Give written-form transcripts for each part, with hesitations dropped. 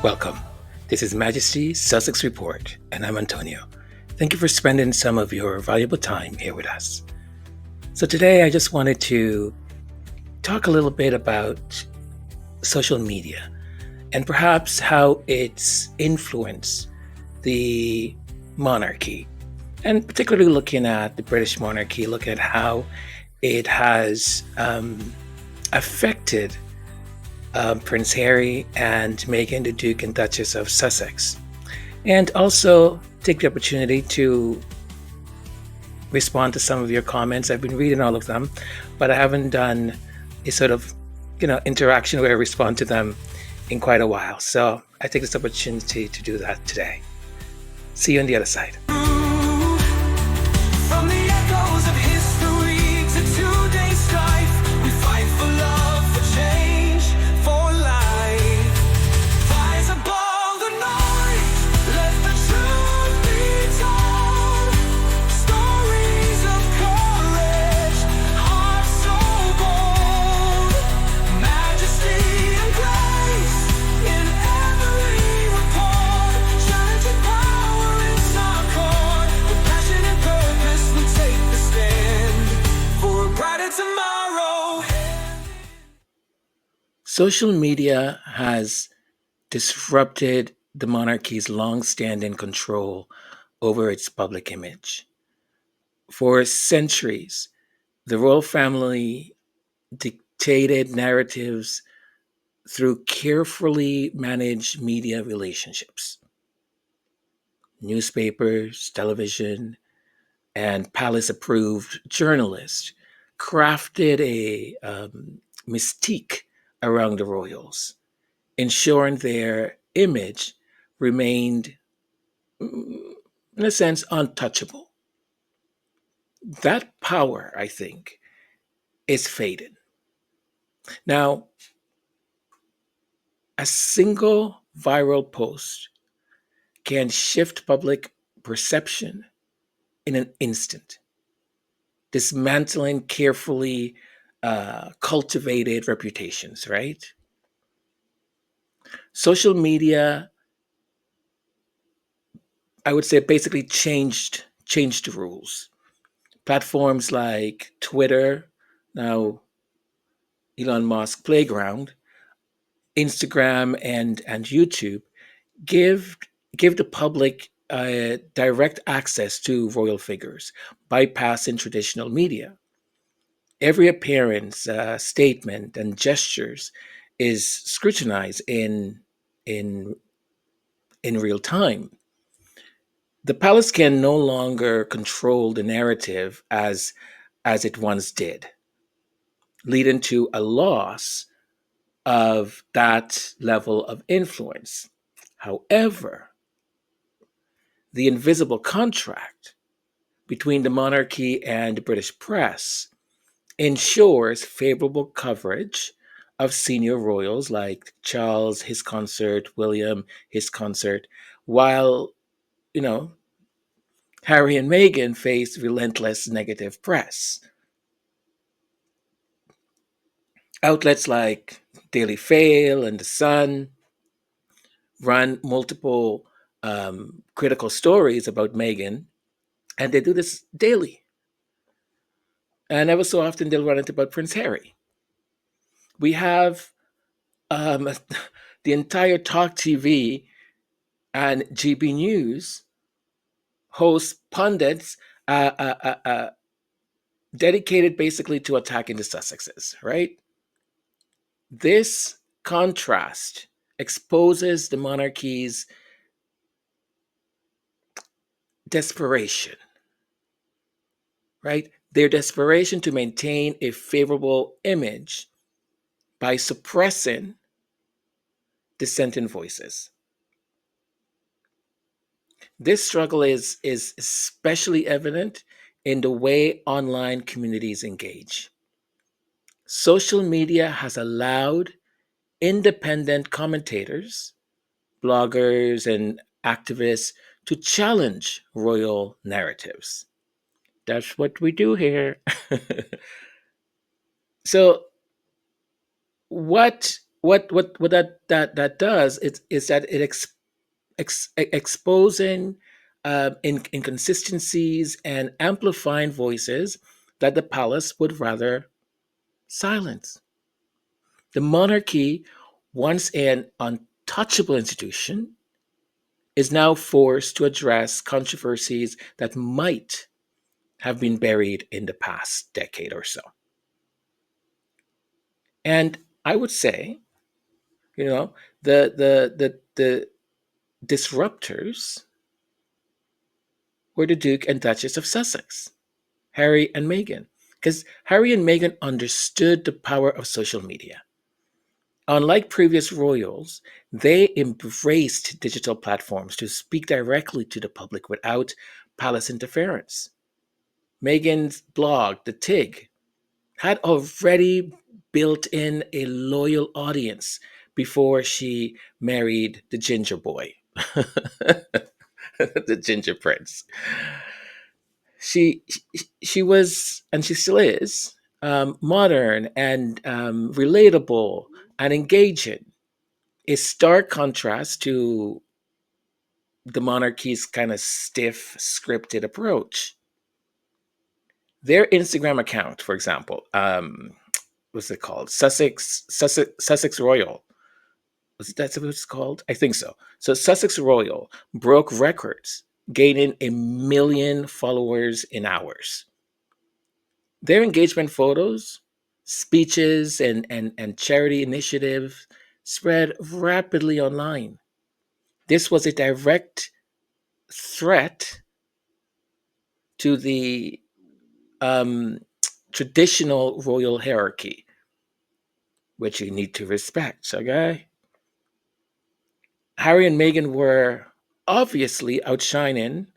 Welcome. This is Majesty's Sussex Report, and I'm Antonio. Thank you for spending some of your valuable time here with us. So, today I just wanted to talk a little bit about social media and perhaps how it's influenced the monarchy, and particularly looking at the British monarchy, look at how it has affected Prince Harry and Meghan, the Duke and Duchess of Sussex. And also take the opportunity to respond to some of your comments. I've been reading all of them, but I haven't done a sort of, interaction where I respond to them in quite a while. So I take this opportunity to do that today. See you on the other side. From the echoes of history to today's strife, we fight for love, for change, for life. Rise above the noise, let the truth be told. Stories of courage, hearts so bold. Majesty and grace in every report. Challenging power in our core. With passion and purpose, we take the stand for a brighter tomorrow. Social media has disrupted the monarchy's long-standing control over its public image. For centuries, the royal family dictated narratives through carefully managed media relationships. Newspapers, television, and palace approved journalists crafted a mystique around the royals, ensuring their image remained, in a sense, untouchable. That power, I think, is faded. Now, a single viral post can shift public perception in an instant, dismantling carefully cultivated reputations, right? Social media, I would say, basically changed the rules. Platforms like Twitter, now Elon Musk Playground, Instagram, and YouTube give give the public direct access to royal figures, bypassing traditional media. Every appearance, statement, and gestures is scrutinized in in real time. The palace can no longer control the narrative as it once did, leading to a loss of that level of influence. However, the invisible contract between the monarchy and the British press ensures favorable coverage of senior royals like Charles, his consort, William, his consort, while, you know, Harry and Meghan face relentless negative press. Outlets like Daily Fail and The Sun run multiple critical stories about Meghan, and they do this daily. And ever so often, they'll run it about Prince Harry. We have um, the entire Talk TV and GB News host pundits dedicated basically to attacking the Sussexes, right? This contrast exposes the monarchy's desperation, right? Their desperation to maintain a favorable image by suppressing dissenting voices. This struggle is especially evident in the way online communities engage. Social media has allowed independent commentators, bloggers, and activists to challenge royal narratives. That's what we do here. So, what what that does is that it exposing inconsistencies and amplifying voices that the palace would rather silence. The monarchy, once an untouchable institution, is now forced to address controversies that might have been buried in the past decade or so. And I would say, you know, the disruptors were the Duke and Duchess of Sussex, Harry and Meghan, because Harry and Meghan understood the power of social media. Unlike previous royals, they embraced digital platforms to speak directly to the public without palace interference. Meghan's blog, The Tig, had already built in a loyal audience before she married the ginger boy, the ginger prince. She was, and she still is, modern and relatable and engaging. A stark contrast to the monarchy's kind of stiff, scripted approach. Their Instagram account, for example, what's it called? Sussex Royal. Was that what it's called? I think so. So Sussex Royal broke records, gaining 1 million followers in hours. Their engagement photos, speeches, and charity initiatives spread rapidly online. This was a direct threat to the um, traditional royal hierarchy, which you need to respect. Okay? Harry and Meghan were obviously outshining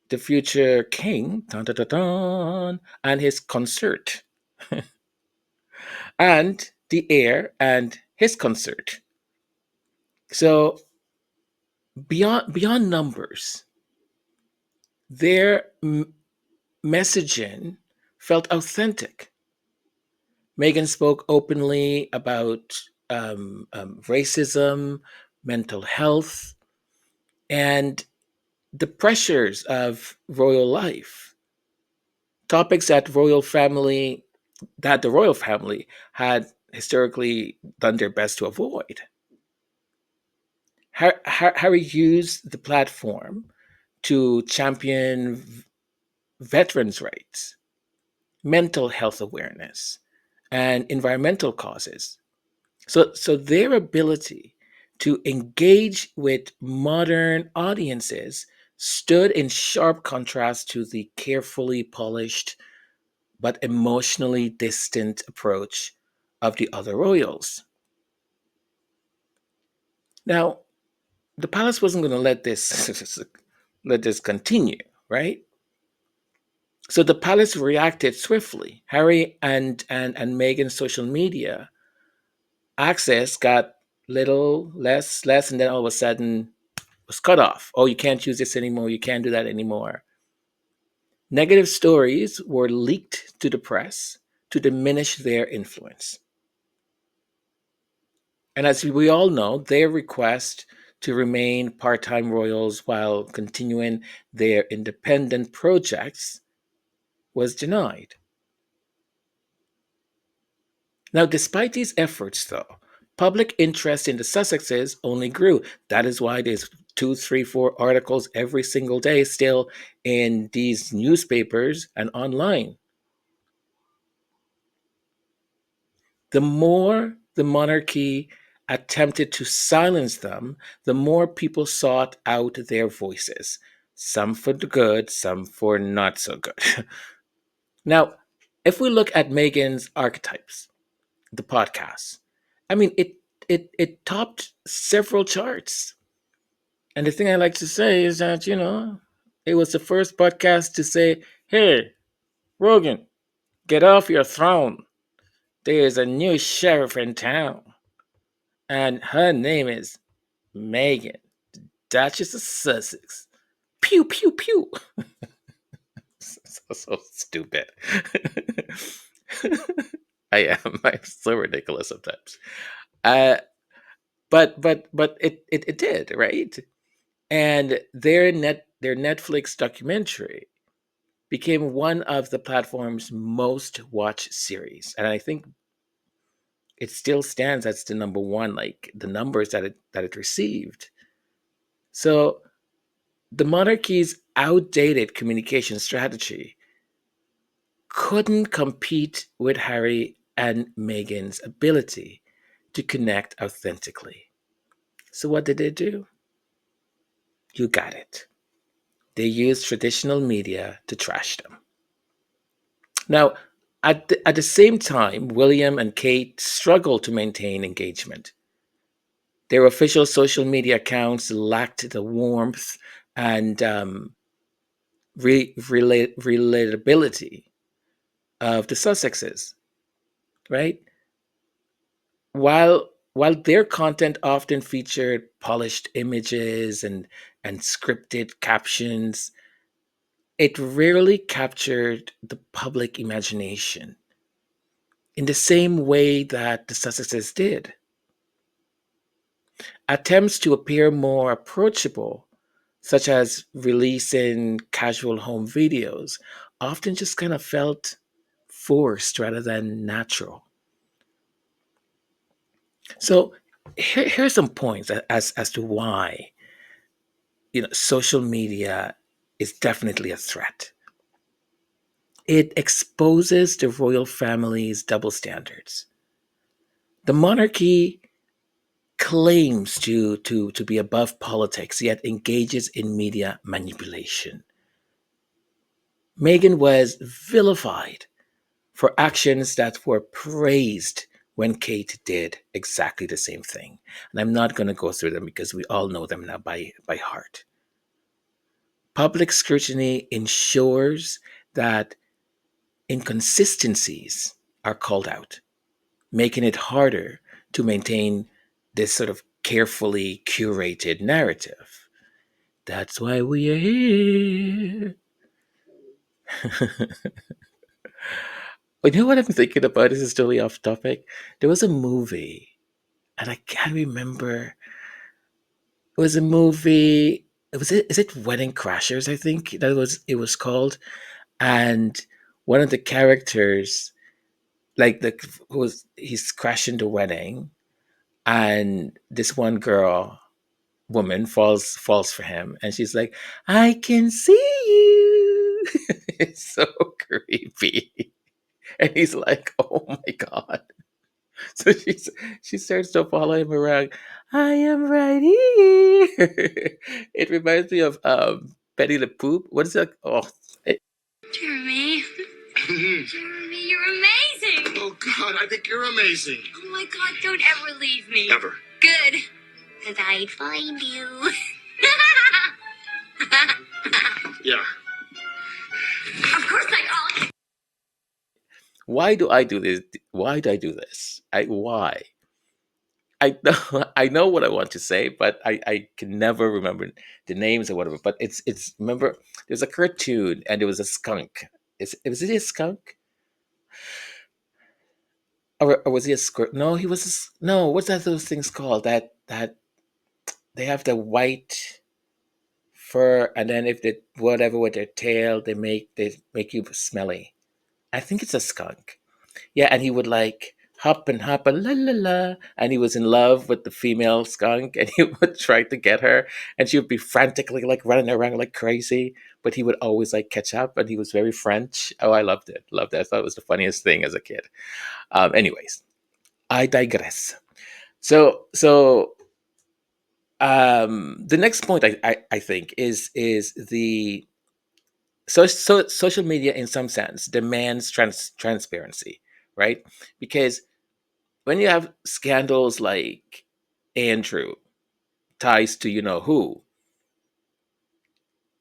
the future king, dun, dun, dun, dun, and his consort, and the heir and his consort. So beyond numbers, their messaging felt authentic. Meghan spoke openly about racism, mental health, and the pressures of royal life, topics that the royal family had historically done their best to avoid. Harry used the platform to champion veterans' rights, mental health awareness, and environmental causes. So their ability to engage with modern audiences stood in sharp contrast to the carefully polished but emotionally distant approach of the other royals. Now, the palace wasn't going to let this let this continue, right? So the palace reacted swiftly. Harry and Meghan's social media access got little less, and then all of a sudden was cut off. Oh, you can't use this anymore. You can't do that anymore. Negative stories were leaked to the press to diminish their influence. And as we all know, their request to remain part time royals while continuing their independent projects was denied. Now, despite these efforts, though, public interest in the Sussexes only grew. That is why there's two, three, four articles every single day still in these newspapers and online. The more the monarchy attempted to silence them, the more people sought out their voices, some for the good, some for not so good. Now, if we look at Megan's archetypes, the podcast, I mean, it topped several charts. And the thing I like to say is that, it was the first podcast to say, hey, Rogan, get off your throne. There's a new sheriff in town. And her name is Megan, Duchess of Sussex. Pew, pew, pew. So stupid. I am. I'm so ridiculous sometimes. uh, but it did, right? And their Netflix documentary became one of the platform's most watched series, and I think it still stands as the number one, like the numbers that it received. So the monarchy's outdated communication strategy couldn't compete with Harry and Meghan's ability to connect authentically. So what did they do? You got it. They used traditional media to trash them. Now, at the same time, William and Kate struggled to maintain engagement. Their official social media accounts lacked the warmth and relatability of the Sussexes, right? While their content often featured polished images and scripted captions, it rarely captured the public imagination in the same way that the Sussexes did. Attempts to appear more approachable, such as releasing casual home videos, often just kind of felt forced rather than natural. So here's some points as to why social media is definitely a threat. It exposes the royal family's double standards. The monarchy claims to be above politics, yet engages in media manipulation. Meghan was vilified for actions that were praised when Kate did exactly the same thing. And I'm not going to go through them because we all know them now by heart. Public scrutiny ensures that inconsistencies are called out, making it harder to maintain this sort of carefully curated narrative. That's why we are here. You know what I'm thinking about? This is totally off topic. There was a movie, and I can't remember. It was a movie. Is it Wedding Crashers? I think it was called. And one of the characters, like the who was he's crashing the wedding, and this one woman falls for him, and she's like, "I can see you." It's so creepy, and he's like, "Oh my god." So she starts to follow him around. I am right here. It reminds me of Betty the Poop. What is that? Oh, Jeremy. Jeremy, you're amazing. Oh, God, I think you're amazing. Oh my God, don't ever leave me. Ever. Good. Because I'd find you. Yeah. Of course I will. why do I do this? Why do I do this? Why? I know I know what I want to say, but I can never remember the names or whatever. But it's remember there's a cartoon and there was a skunk. Was it a skunk? Or was he a squirt? No, he was no. What's that? Those things called that they have the white fur, and then if they whatever with their tail, they make you smelly. I think it's a skunk. Yeah, and he would like hop and la la la, and he was in love with the female skunk, and he would try to get her, and she would be frantically like running around like crazy, but he would always like catch up, and he was very French. Oh, I loved it. I thought it was the funniest thing as a kid. Anyways, I digress. So the next point I think is the social media in some sense demands transparency, right? Because when you have scandals like Andrew ties to you know who,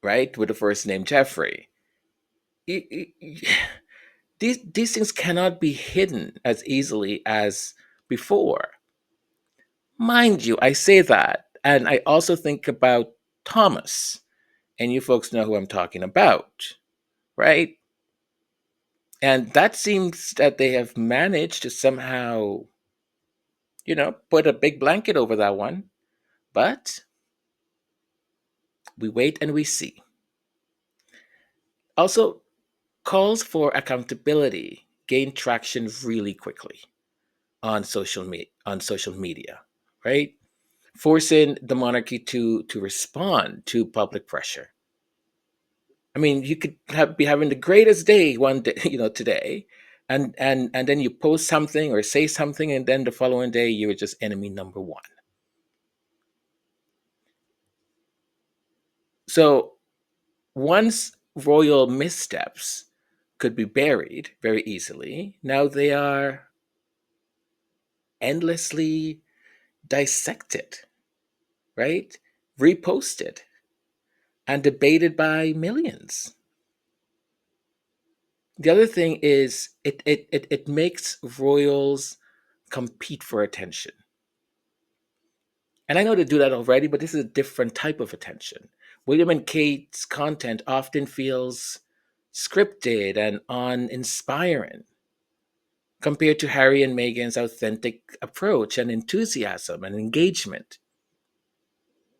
right, with the first name Jeffrey, y- y- y- these things cannot be hidden as easily as before. Mind you, I say that, and I also think about Thomas, and you folks know who I'm talking about, right? And that seems that they have managed to somehow put a big blanket over that one. But we wait and we see. Also, calls for accountability gain traction really quickly on social media, right? Forcing the monarchy to respond to public pressure. I mean, you could be having the greatest day one day, today, and then you post something or say something, and then the following day you're just enemy number one. So once royal missteps could be buried very easily, now they are endlessly dissected, right? Reposted and debated by millions. The other thing is it makes royals compete for attention. And I know they do that already, but this is a different type of attention. William and Kate's content often feels scripted and uninspiring compared to Harry and Meghan's authentic approach and enthusiasm and engagement.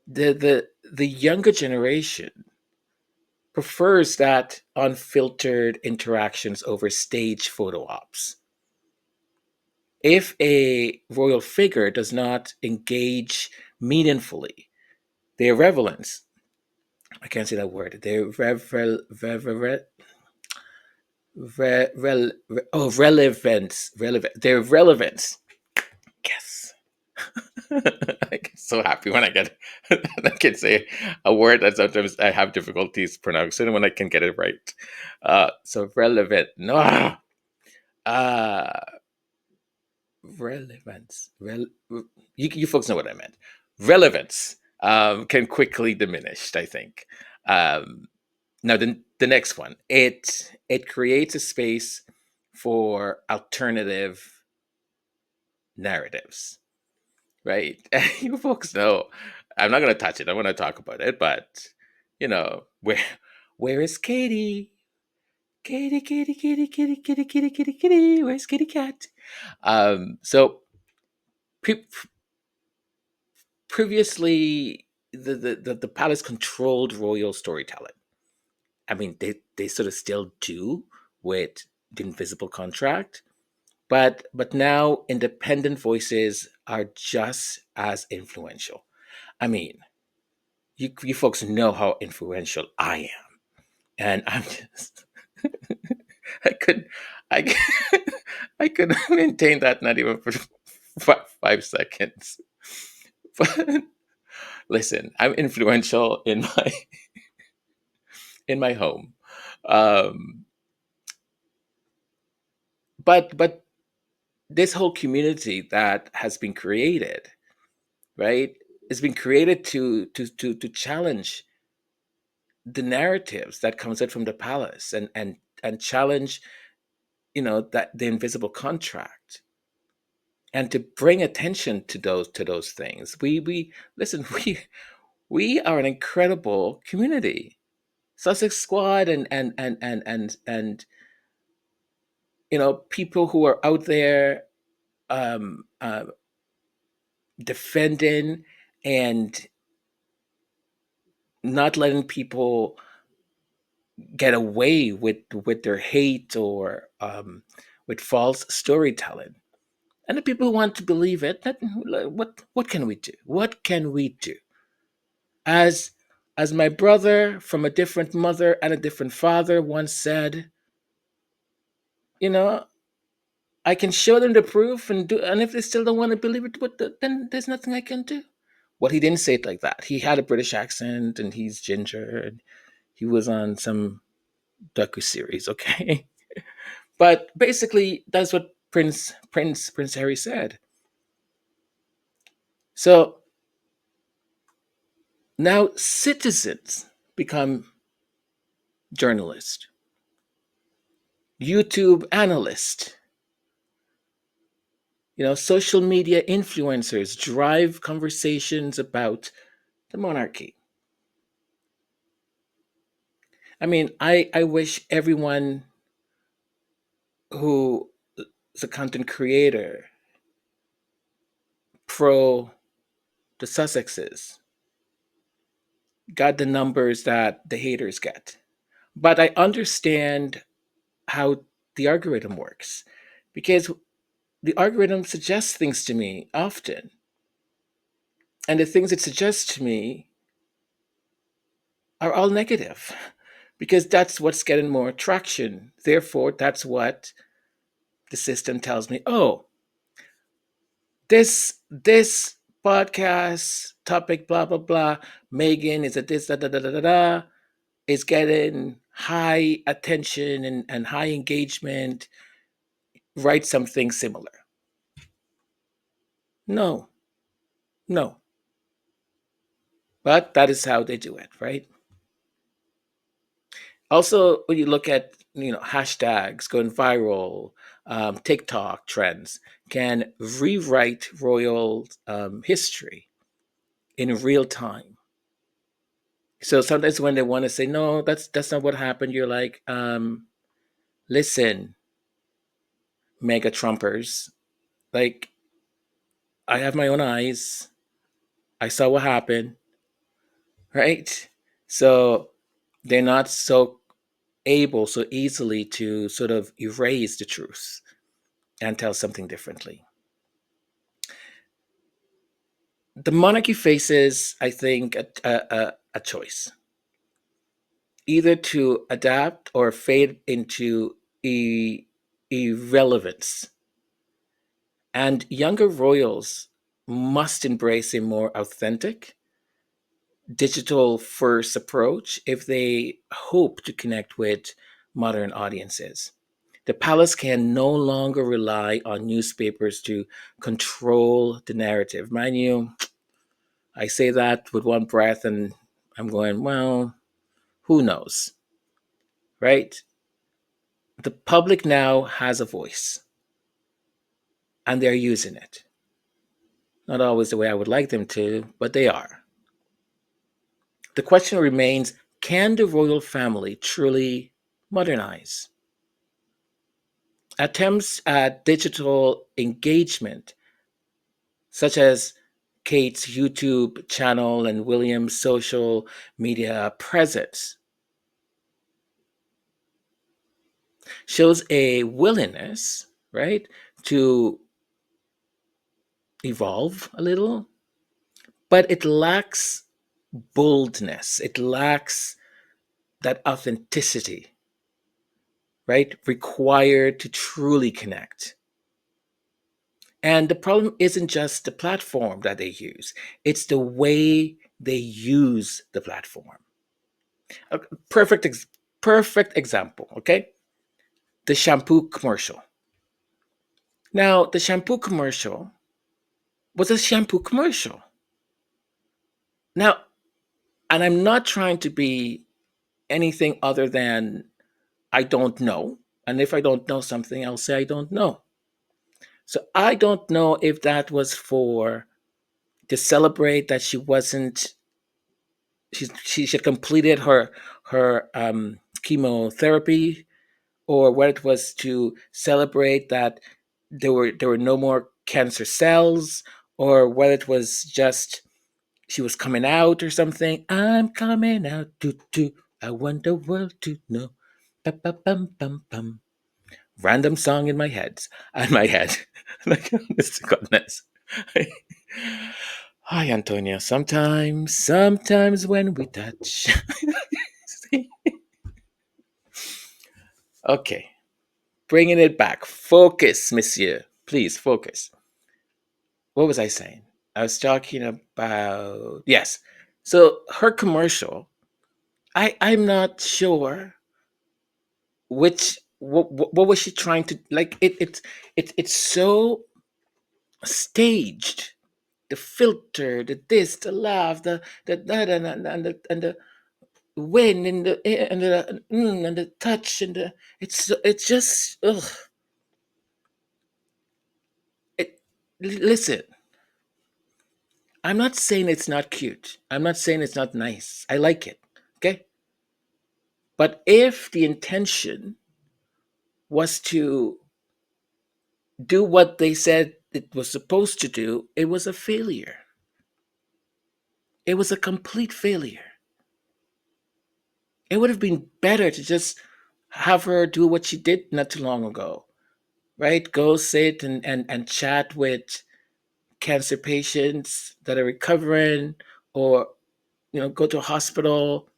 The younger generation prefers that unfiltered interactions over stage photo ops. If a royal figure does not engage meaningfully, their relevance, I can't say that word, their their relevance. Yes. I get so happy when I get I can say a word that sometimes I have difficulties pronouncing when I can get it right. So relevant. No. Uh relevance. You folks know what I meant. Relevance can quickly diminish, I think. Um, Now the next one, it creates a space for alternative narratives, right? You folks know I'm not gonna touch it. I want to talk about it, but where is Katie? Katie, Katie, Katie, Katie, Katie, Katie, Katie, Katie. Where's Kitty Cat? So pre- previously, the palace controlled royal storytelling. I mean, they sort of still do with the invisible contract, but now independent voices are just as influential. I mean, you folks know how influential I am, and I'm just I could I could, I could maintain that not even for 5 seconds. But listen, I'm influential in my home, um, but this whole community that has been created, right, has been created to challenge the narratives that comes out from the palace and challenge that the invisible contract and to bring attention to those things. We listen. We are an incredible community. Sussex Squad and people who are out there um, uh, defending and not letting people get away with their hate or with false storytelling. And the people who want to believe it, what can we do? What can we do? As my brother from a different mother and a different father once said, you know, I can show them the proof and if they still don't want to believe it, then there's nothing I can do. Well, he didn't say it like that. He had a British accent and he's ginger. And he was on some docu series, okay? But basically, that's what Prince Harry said. So now citizens become journalists, YouTube analysts, social media influencers drive conversations about the monarchy. I mean, I wish everyone who is a content creator pro the Sussexes got the numbers that the haters get. But I understand how the algorithm works because the algorithm suggests things to me often. And the things it suggests to me are all negative because that's what's getting more traction. Therefore, that's what the system tells me. Oh, this podcast topic, blah blah blah. Megan is a this da da da da da da is getting high attention and high engagement. Write something similar. No, no. But that is how they do it, right? Also, when you look at hashtags going viral, TikTok trends can rewrite royal history in real time. So sometimes when they want to say no, that's not what happened, you're like, listen, mega Trumpers, like I have my own eyes. I saw what happened, right? So they're not so able so easily to sort of erase the truth and tell something differently. The monarchy faces, I think, a choice either to adapt or fade into irrelevance. And younger royals must embrace a more authentic, digital first approach if they hope to connect with modern audiences. The palace can no longer rely on newspapers to control the narrative. Mind you, I say that with one breath and I'm going, well, who knows, right? The public now has a voice and they're using it. Not always the way I would like them to, but they are. The question remains, can the royal family truly modernize? Attempts at digital engagement, such as Kate's YouTube channel and William's social media presence, shows a willingness, right, to evolve a little, but it lacks boldness. It lacks that authenticity, right, required to truly connect. And the problem isn't just the platform that they use, it's the way they use the platform. A perfect example, okay? The shampoo commercial. Now, the shampoo commercial was a shampoo commercial. Now, and I'm not trying to be anything other than I don't know. And if I don't know something, I'll say I don't know. So I don't know if that was for to celebrate that she had completed her chemotherapy, or whether it was to celebrate that there were no more cancer cells, or whether it was just she was coming out or something. I'm coming out to I want the world to know. Bum, bum, bum, bum, bum. Random song in my head. On my head. Like, honest to goodness. Hi, Antonio. Sometimes when we touch. Okay, bringing it back. Focus, monsieur. Please focus. What was I saying? I was talking about, yes. So her commercial, I'm not sure what was she trying to like. It's so staged. The filter, the this, the laugh, the that, and the wind and the touch and the it's just ugh. It, listen, I'm not saying it's not cute. I'm not saying it's not nice. I like it. Okay. But if the intention was to do what they said it was supposed to do, it was a failure. It was a complete failure. It would have been better to just have her do what she did not too long ago, right? Go sit and chat with cancer patients that are recovering, or go to a hospital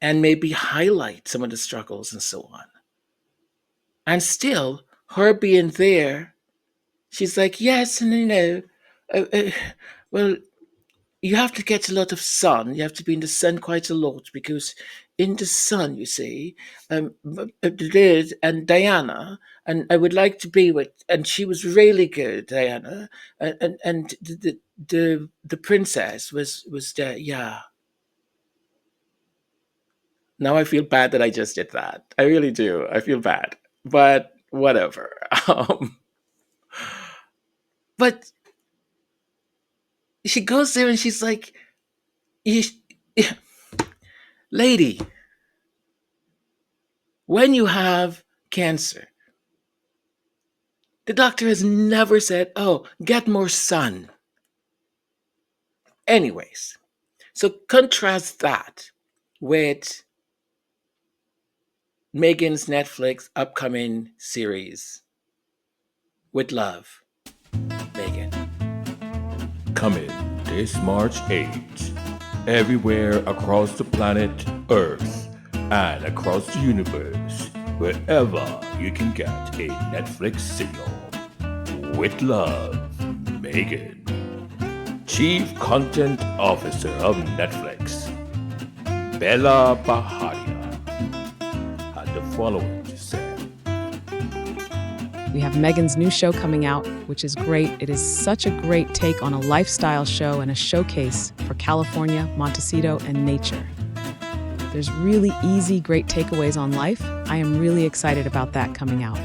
and maybe highlight some of the struggles and so on. And still, her being there, she's like, yes, and uh, uh, well, you have to get a lot of sun. You have to be in the sun quite a lot, because in the sun, you see, Liz and Diana, and I would like to be with, and she was really good, Diana, and the princess was there. Yeah. Now I feel bad that I just did that. I really do. I feel bad, but whatever. Um, but she goes there and she's like, you, lady, when you have cancer, the doctor has never said, oh, get more sun. Anyways, so contrast that with Megan's Netflix upcoming series, With Love, Megan. Coming this March 8th, everywhere across the planet Earth and across the universe, wherever you can get a Netflix signal. With love, Megan, Chief Content Officer of Netflix, Bella Baharia, had the following to say. We have Megan's new show coming out, which is great. It is such a great take on a lifestyle show and a showcase for California, Montecito, and nature. There's really easy, great takeaways on life. I am really excited about that coming out.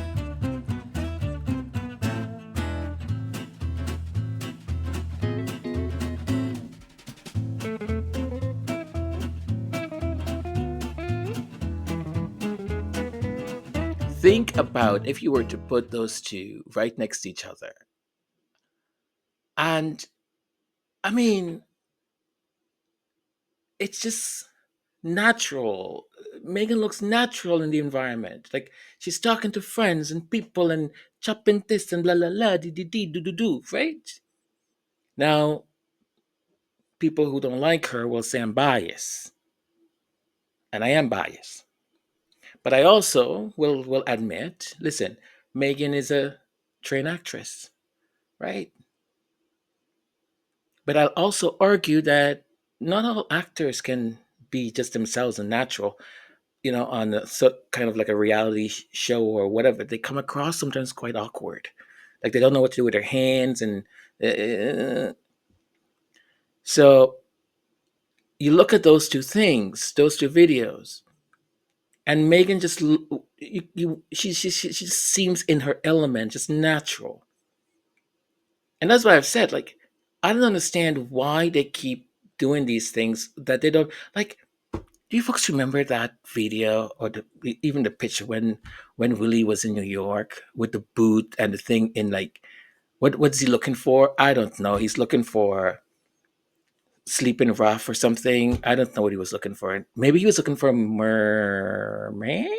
Think about if you were to put those two right next to each other. And I mean, it's just natural. Megan looks natural in the environment. Like she's talking to friends and people and chopping this and blah blah blah dee dee dee do do do, right? Now, people who don't like her will say I'm biased. And I am biased. But I also will admit, listen, Megan is a trained actress, right? But I'll also argue that not all actors can be just themselves and natural. On kind of like a reality show or whatever, they come across sometimes quite awkward. Like they don't know what to do with their hands, and so you look at those two things, those two videos, and Megan just she just seems in her element, just natural. And that's why I've said, like, I don't understand why they keep doing these things that they don't like. Do you folks remember that video or even the picture when Willie was in New York with the boot and the thing in, like, what's he looking for? I don't know. He's looking for sleeping rough or something. I don't know what he was looking for. Maybe he was looking for a mermaid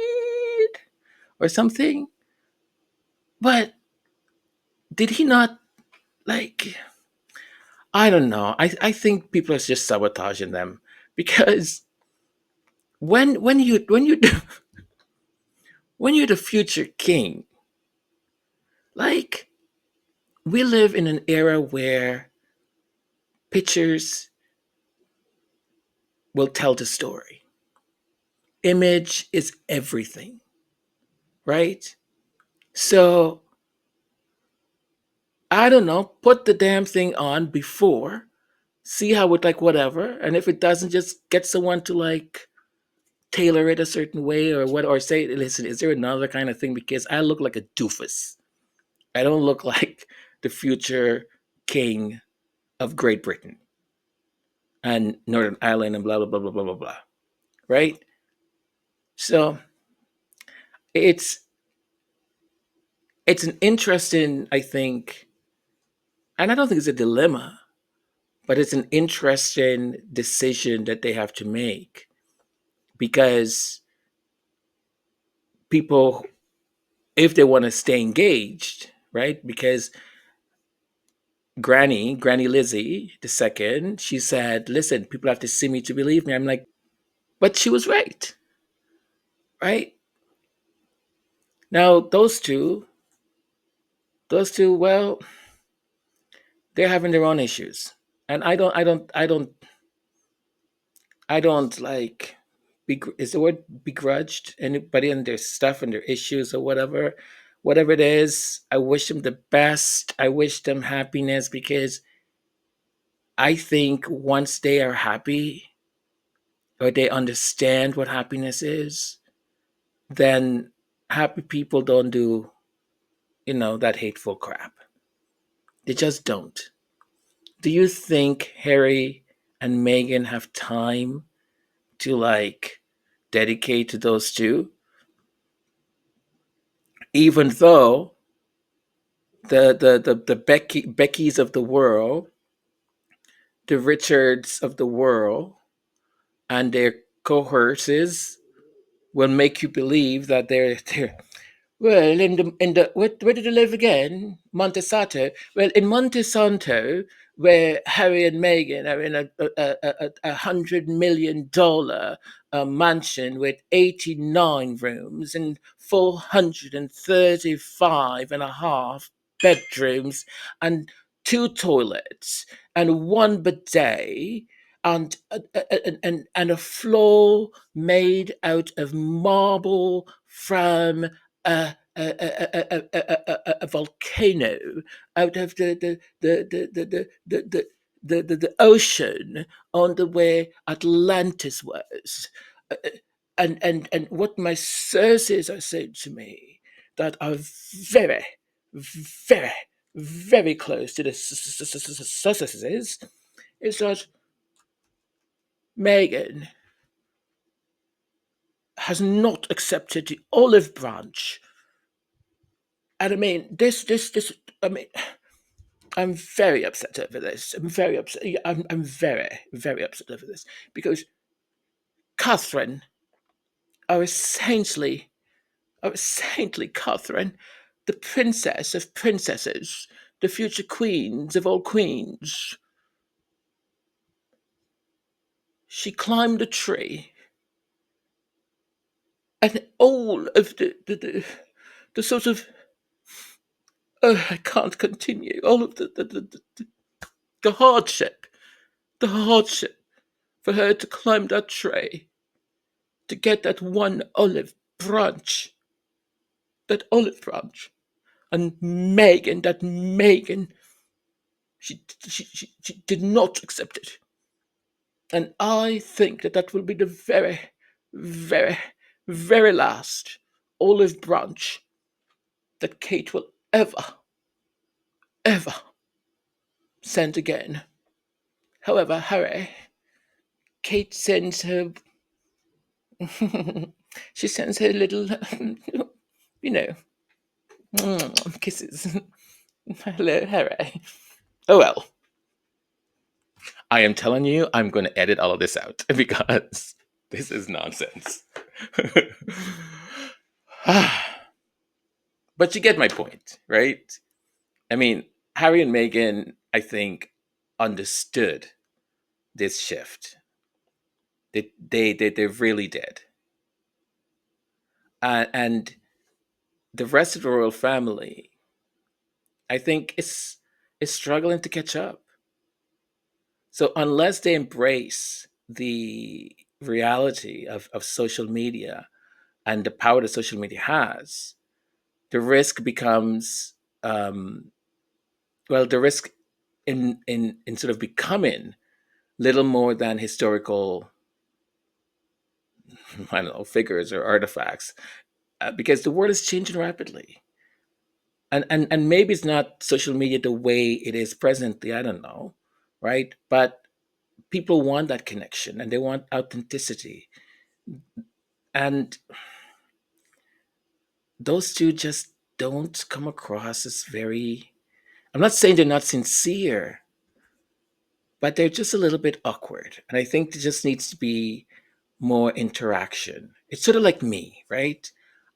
or something. But did he not, like? I don't know. I think people are just sabotaging them, because when you when you're the future king, like, we live in an era where pictures will tell the story. Image is everything, right? So I don't know, put the damn thing on before, see how it, like, whatever, and if it doesn't, just get someone to, like, tailor it a certain way or what, or say, listen, is there another kind of thing, because I look like a doofus. I don't look like the future king of Great Britain and Northern Ireland and blah blah blah blah blah blah blah. Right? So it's it's an interesting, I think, and I don't think it's a dilemma, but it's an interesting decision that they have to make because people, if they want to stay engaged, right? Because Granny Lizzie the second, she said, "Listen, people have to see me to believe me." I'm like, but she was right, right? Now those two, well, they're having their own issues, and I don't like. Is the word begrudged anybody and their stuff and their issues or whatever it is. I wish them the best. I wish them happiness because I think once they are happy or they understand what happiness is, then happy people don't do, that hateful crap. They just don't. Do you think Harry and Meghan have time to like dedicate to those two? Even though the Beckys of the world, the Richards of the world, and their cohorts will make you believe that they're well, in the where did you live again? Montesanto. Well, in Montesanto, where Harry and Meghan are in a $100 million mansion with 89 rooms and 435 and a half bedrooms and two toilets and one bidet and and a floor made out of marble from a volcano out of the ocean on the way Atlantis was. Uh, uh, and what my sources are saying to me that are very, very, very close to the Sussexes is that Meghan has not accepted the olive branch. And I mean, this. I mean, I'm very upset over this. I'm very upset. Yeah, I'm very, very upset over this because Catherine, our saintly Catherine, the princess of princesses, the future queens of all queens, she climbed a tree, and all of the sort of I can't continue. All of the hardship, the hardship for her to climb that tree to get that olive branch. And Megan, she did not accept it. And I think that that will be the very, very, very last olive branch that Kate will ever send again. However, Harry, Kate sends her, she sends her little, you know, kisses. Hello, Harry. Oh well, I am telling you, I'm going to edit all of this out because this is nonsense. But you get my point, right? I mean, Harry and Meghan, I think, understood this shift. They really did. And the rest of the royal family, I think, is struggling to catch up. So unless they embrace the reality of social media and the power that social media has, the risk becomes the risk in sort of becoming little more than historical, I don't know, figures or artifacts, because the world is changing rapidly. And maybe it's not social media the way it is presently. I don't know, right? But people want that connection and they want authenticity, and those two just don't come across as very, I'm not saying they're not sincere, but they're just a little bit awkward. And I think there just needs to be more interaction. It's sort of like me, right?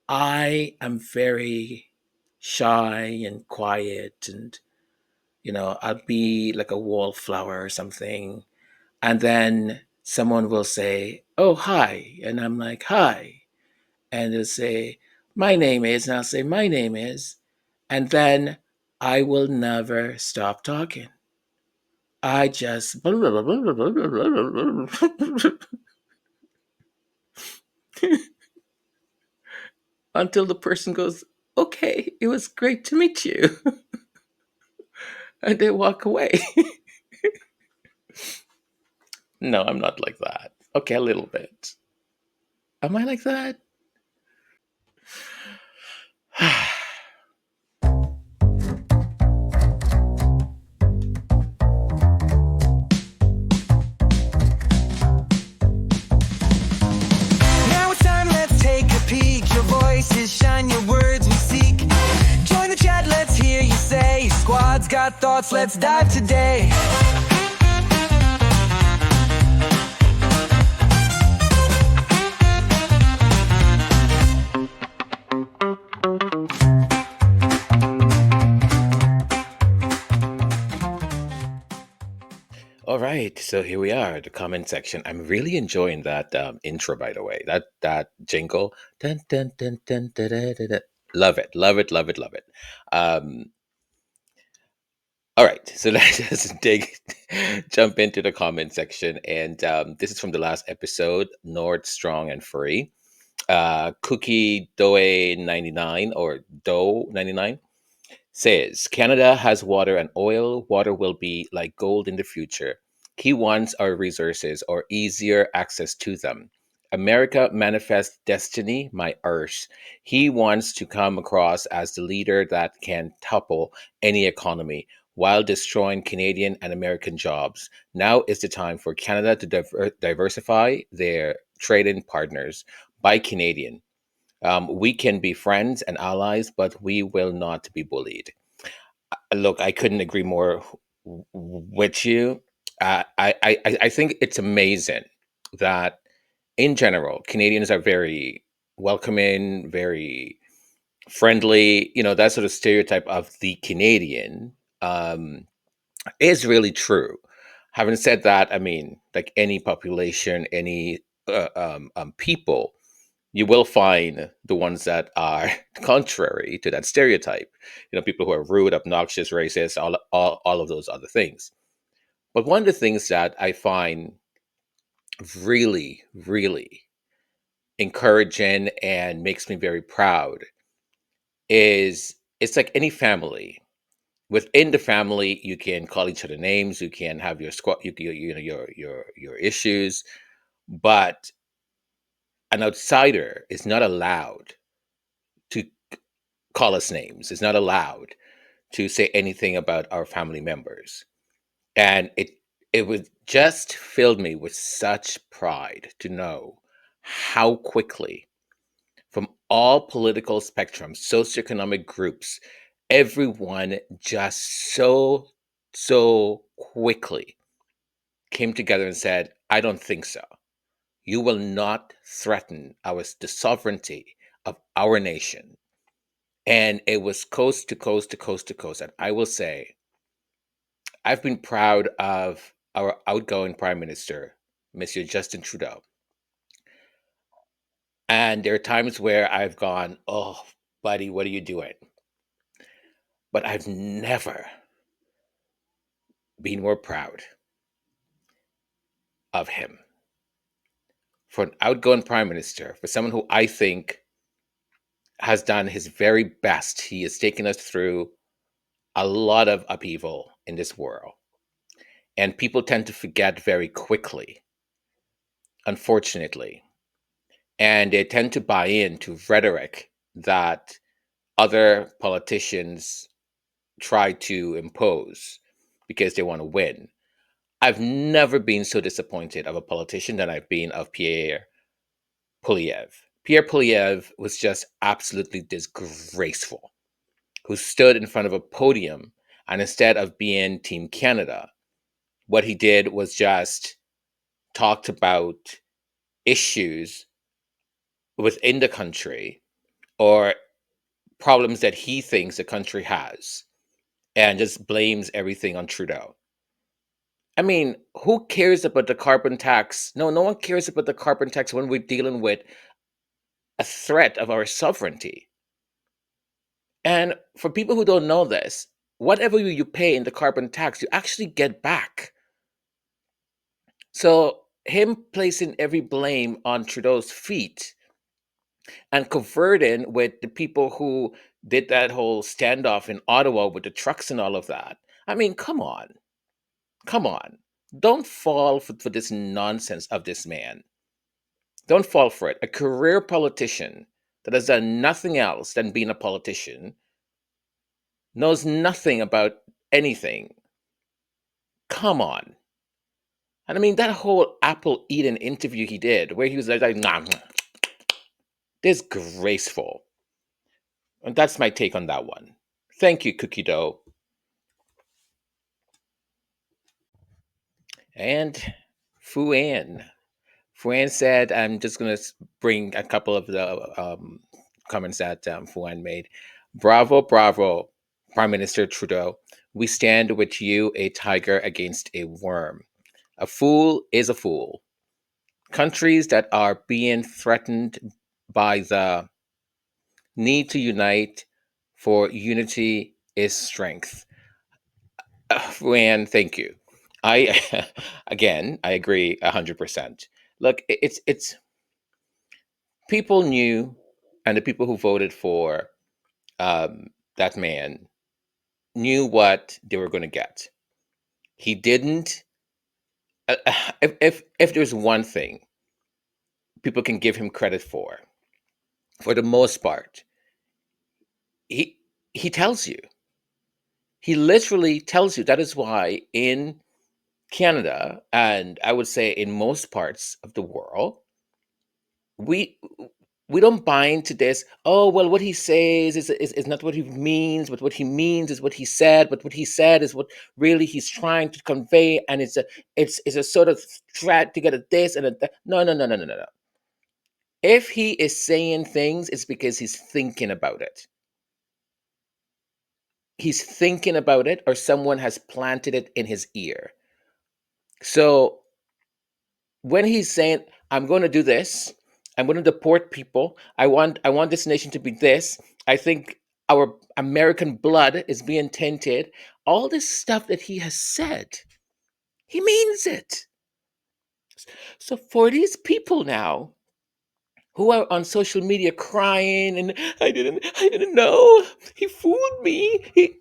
I am very shy and quiet, and I'll be like a wallflower or something. And then someone will say, "Oh, hi." And I'm like, "Hi." And they'll say, "My name is," and I'll say, "My name is." And then I will never stop talking. I just until the person goes, "Okay, it was great to meet you." And they walk away. No, I'm not like that. Okay, a little bit. Am I like that? Now it's time, let's take a peek. Your voices shine, your words we seek. Join the chat, let's hear you say. Squad's got thoughts, let's dive today. All right, so here we are, the comment section. I'm really enjoying that intro, by the way. That jingle, dun, dun, dun, dun, da, da, da, da. Love it, love it, love it, love it. Um, all right, so let's just jump into the comment section, and this is from the last episode, Nord, Strong, and Free. Cookie Doe 99 or Doe 99 says Canada has water and oil. Water will be like gold in the future. He wants our resources or easier access to them. America manifests destiny, my earth. He wants to come across as the leader that can topple any economy while destroying Canadian and American jobs. Now is the time for Canada to diversify their trading partners. Buy Canadian. We can be friends and allies, but we will not be bullied. Look, I couldn't agree more with you. I think it's amazing that, in general, Canadians are very welcoming, very friendly. That sort of stereotype of the Canadian um, is really true. Having said that, I mean, like any population, any people, you will find the ones that are contrary to that stereotype. People who are rude, obnoxious, racist, all of those other things. But one of the things that I find really, really encouraging and makes me very proud is it's like any family. Within the family, you can call each other names. You can have your squad, you know, your issues, but an outsider is not allowed to call us names. Is not allowed to say anything about our family members. And it was just filled me with such pride to know how quickly, from all political spectrums, socioeconomic groups, everyone just so quickly came together and said, "I don't think so. You will not threaten the sovereignty of our nation." And it was coast to coast to coast to coast. And I will say, I've been proud of our outgoing Prime Minister, Monsieur Justin Trudeau. And there are times where I've gone, "Oh, buddy, what are you doing?" But I've never been more proud of him. For an outgoing Prime Minister, for someone who I think has done his very best, he has taken us through a lot of upheaval in this world. And people tend to forget very quickly, unfortunately. And they tend to buy into rhetoric that other politicians try to impose because they want to win. I've never been so disappointed of a politician than I've been of Pierre Poilievre. Pierre Poilievre was just absolutely disgraceful. who stood in front of a podium, and instead of being Team Canada, what he did was just talked about issues within the country or problems that he thinks the country has and just blames everything on Trudeau. I mean, who cares about the carbon tax? No, no one cares about the carbon tax when we're dealing with a threat of our sovereignty. And for people who don't know this, whatever you pay in the carbon tax, you actually get back. So him placing every blame on Trudeau's feet and converting with the people who did that whole standoff in Ottawa with the trucks and all of that. I mean, come on. Come on. Don't fall for this nonsense of this man. Don't fall for it. A career politician that has done nothing else than being a politician, knows nothing about anything. Come on. And I mean, that whole Apple Eden interview he did, where he was like nah, nah, disgraceful. And that's my take on that one. Thank you, Cookie Dough. And Fu An. Fu An said, I'm just going to bring a couple of the comments that Fu An made. Bravo, bravo, Prime Minister Trudeau. We stand with you, a tiger against a worm. A fool is a fool. Countries that are being threatened by the need to unite, for unity is strength. Rand, thank you. I again, I agree 100%. Look, it's people knew, and the people who voted for that man knew what they were going to get. He didn't. If there's one thing people can give him credit for the most part, he he tells you. He literally tells you. That is why in Canada, and I would say in most parts of the world, we we don't buy into this. Oh well, what he says is not what he means, but what he means is what he said. But what he said is what really he's trying to convey, and it's a sort of threat to get at this and at that. No, no, no, no, no, no, no. If he is saying things, it's because he's thinking about it. He's thinking about it, or someone has planted it in his ear. So when he's saying, I'm going to do this, I'm going to deport people, I want this nation to be this, I think our American blood is being tainted, all this stuff that he has said, he means it. So for these people now who are on social media crying and I didn't know, he fooled me, he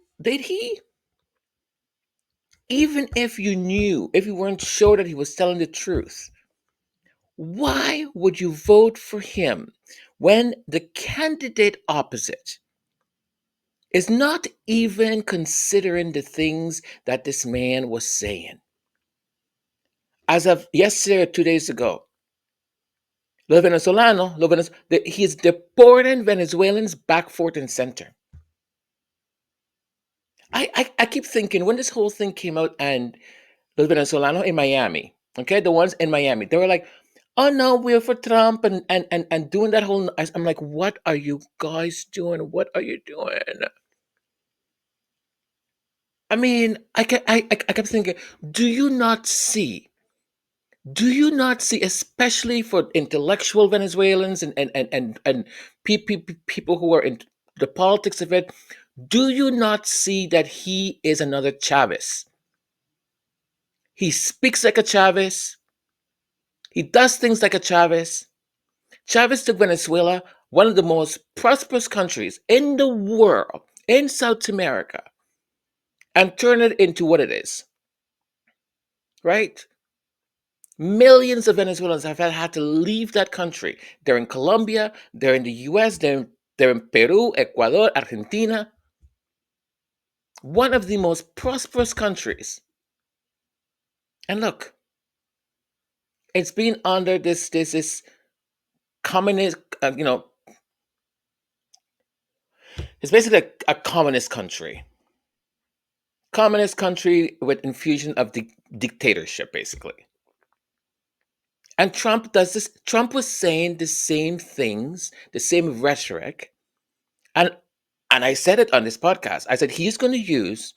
even if you knew, if you weren't sure that he was telling the truth, why would you vote for him when the candidate opposite is not even considering the things that this man was saying? As of yesterday or 2 days ago, he's deporting Venezuelans back, forth, and center. I keep thinking when this whole thing came out and los venezolanos in Miami, okay, the ones in Miami, they were like, oh no, we're for Trump and doing that whole. I'm like, what are you guys doing? What are you doing? I mean, I kept thinking, do you not see? Do you not see, especially for intellectual Venezuelans and people who are in the politics of it, do you not see that he is another Chavez? He speaks like a Chavez. He does things like a Chavez. Chavez took Venezuela, one of the most prosperous countries in the world, in South America, and turned it into what it is. Right? Millions of Venezuelans have had to leave that country. They're in Colombia, they're in the US, they're in Peru, Ecuador, Argentina. One of the most prosperous countries. And look, it's been under this communist, It's basically a communist country with infusion of dictatorship, basically. And Trump does this. Trump was saying the same things, the same rhetoric, and I said it on this podcast. I said he's going to use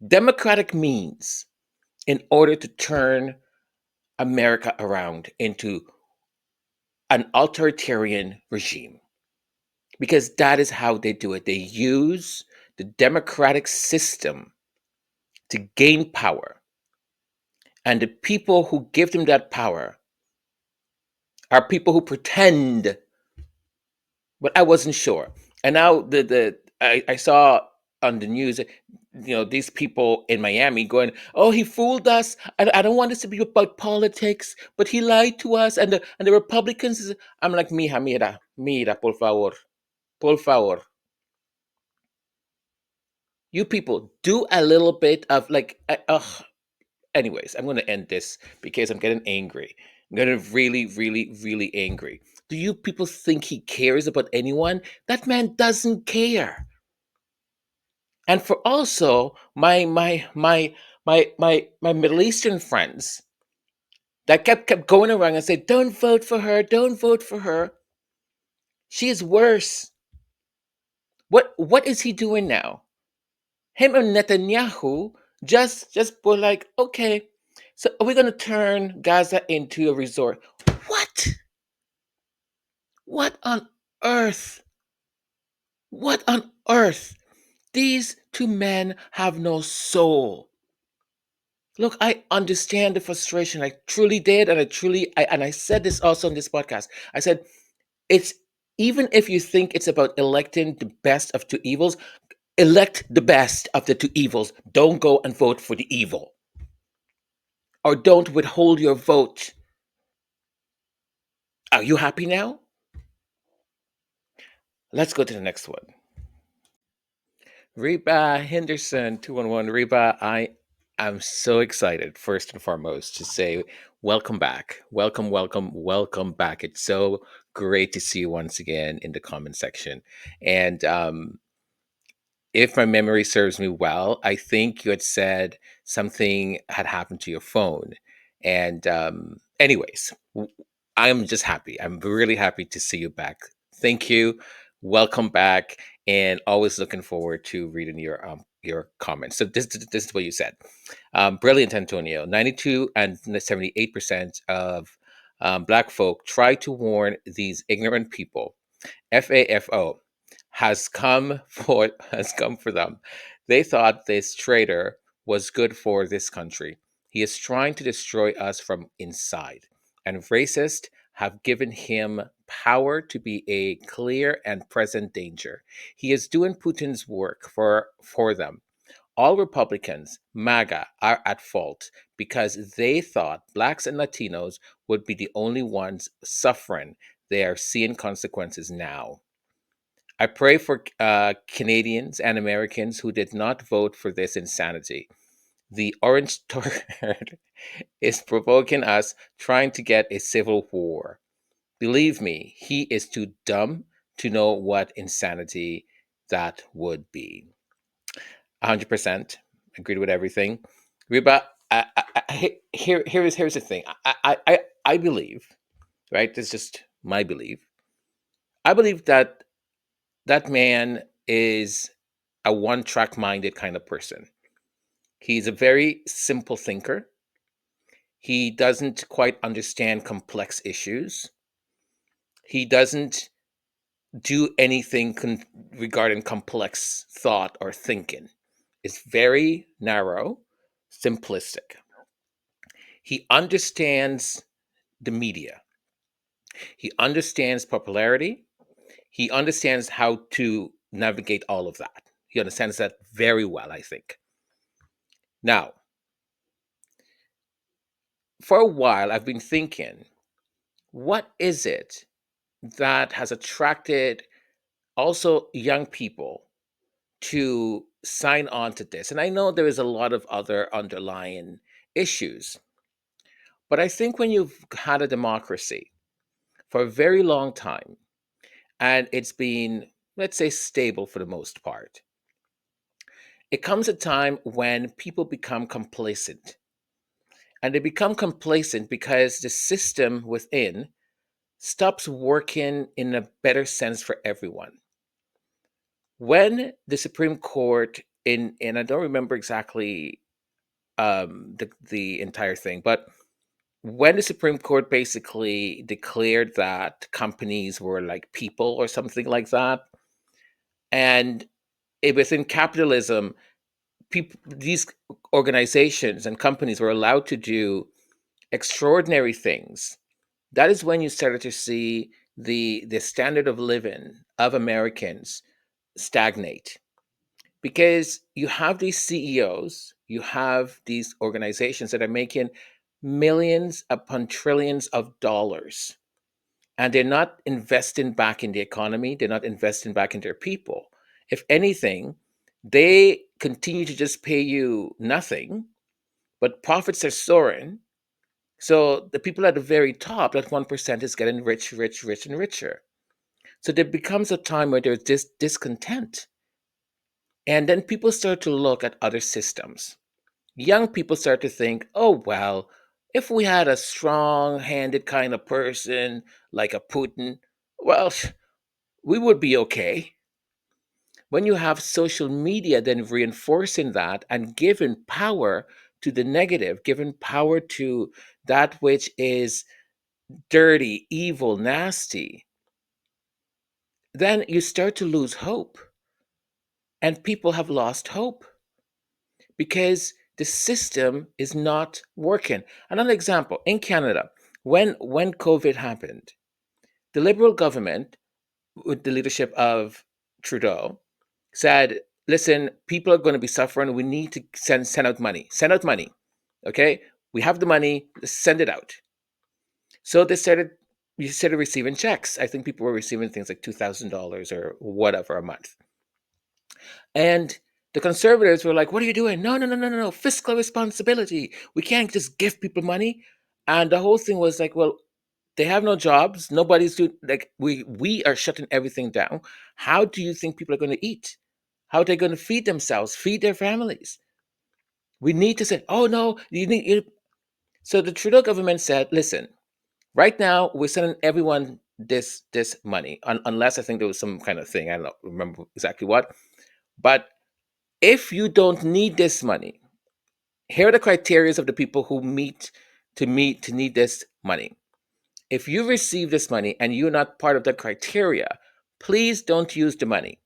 democratic means in order to turn America around into an authoritarian regime, because that is how they do it. They use the democratic system to gain power, and the people who give them that power are people who pretend. But I wasn't sure. And now I saw on the news, these people in Miami going, "Oh, he fooled us. I don't want this to be about politics, but he lied to us." And the Republicans, I'm like, mira, por favor, you people do a little bit of like, anyways, I'm going to end this because I'm getting angry. I'm getting really, really, really angry. Do you people think he cares about anyone? That man doesn't care. And for also my Middle Eastern friends that kept going around and say, "Don't vote for her, don't vote for her." She is worse. What is he doing now? Him and Netanyahu just were like, okay, so are we gonna turn Gaza into a resort? What? What on earth? What on earth? These two men have no soul. Look, I understand the frustration. I truly did, and I said this also on this podcast. I said it's, even if you think it's about electing the best of two evils, elect the best of the two evils. Don't go and vote for the evil, or don't withhold your vote. Are you happy now? Let's go to the next one. Reba Henderson 211. Reba, I am so excited, first and foremost, to say welcome back. Welcome, welcome, welcome back. It's so great to see you once again in the comment section. And if my memory serves me well, I think you had said something had happened to your phone. And anyways, I'm just happy. I'm really happy to see you back. Thank you. Welcome back, and always looking forward to reading your comments. So this is what you said. Brilliant, Antonio. 92 and 78% of Black folk try to warn these ignorant people. FAFO has come for them. They thought this traitor was good for this country. He is trying to destroy us from inside. And racists have given him power to be a clear and present danger. He is doing Putin's work for them. All Republicans, MAGA, are at fault because they thought blacks and Latinos would be the only ones suffering. They are seeing consequences now. I pray for Canadians and Americans who did not vote for this insanity. The orange turd is provoking us, trying to get a civil war. Believe me, he is too dumb to know what insanity that would be. 100% agreed with everything. Reba, here's the thing. I believe, right? This is just my belief. I believe that that man is a one track minded kind of person. He's a very simple thinker. He doesn't quite understand complex issues. He doesn't do anything regarding complex thought or thinking. It's very narrow, simplistic. He understands the media, he understands popularity, he understands how to navigate all of that. He understands that very well, I think. Now, for a while, I've been thinking, what is it that has attracted also young people to sign on to this? And I know there is a lot of other underlying issues, but I think when you've had a democracy for a very long time and it's been let's say, stable for the most part. It comes a time when people become complacent. And they become complacent because the system within stops working in a better sense for everyone. When the Supreme Court and I don't remember exactly the entire thing, but when the Supreme Court basically declared that companies were like people or something like that, and within capitalism, people, these organizations and companies were allowed to do extraordinary things. That is when you started to see the standard of living of Americans stagnate, because you have these CEOs, you have these organizations that are making millions upon trillions of dollars, and they're not investing back in the economy, they're not investing back in their people. If anything, they continue to just pay you nothing, but profits are soaring. So the people at the very top, that 1%, is getting rich, rich, rich, and richer. So there becomes a time where there's this discontent. And then people start to look at other systems. Young people start to think, oh, well, if we had a strong handed kind of person like a Putin, well, we would be okay. When you have social media then reinforcing that and giving power to the negative, giving power to that which is dirty, evil, nasty, then you start to lose hope. And people have lost hope because the system is not working. Another example, in Canada, when COVID happened, the Liberal government, with the leadership of Trudeau, said, listen, people are going to be suffering. We need to send out money. Send out money. Okay? We have the money, let's send it out. So we started receiving checks. I think people were receiving things like $2,000 or whatever a month. And the conservatives were like, what are you doing? No, no, no, no, no, no. Fiscal responsibility. We can't just give people money. And the whole thing was like, well, they have no jobs. Nobody's doing, like, we are shutting everything down. How do you think people are going to eat? How are they going to feed themselves, feed their families? We need to say, oh no, so the Trudeau government said, listen, right now we're sending everyone this money, unless I think there was some kind of thing. I don't remember exactly what. But if you don't need this money, here are the criteria of the people who meet to need this money. If you receive this money and you're not part of the criteria, please don't use the money,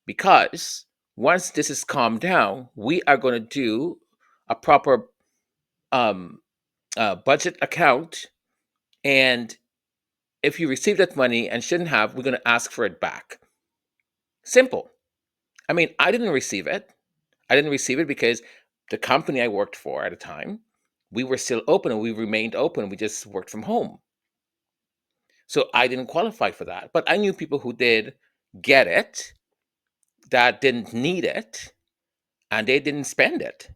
because once this is calmed down, we are going to do a proper um, budget account. And if you receive that money and shouldn't have, we're going to ask for it back. Simple. I mean, I didn't receive it. I didn't receive it because the company I worked for at the time, we were still open and we remained open. We just worked from home. So I didn't qualify for that. But I knew people who did get it, that didn't need it, and they didn't spend it.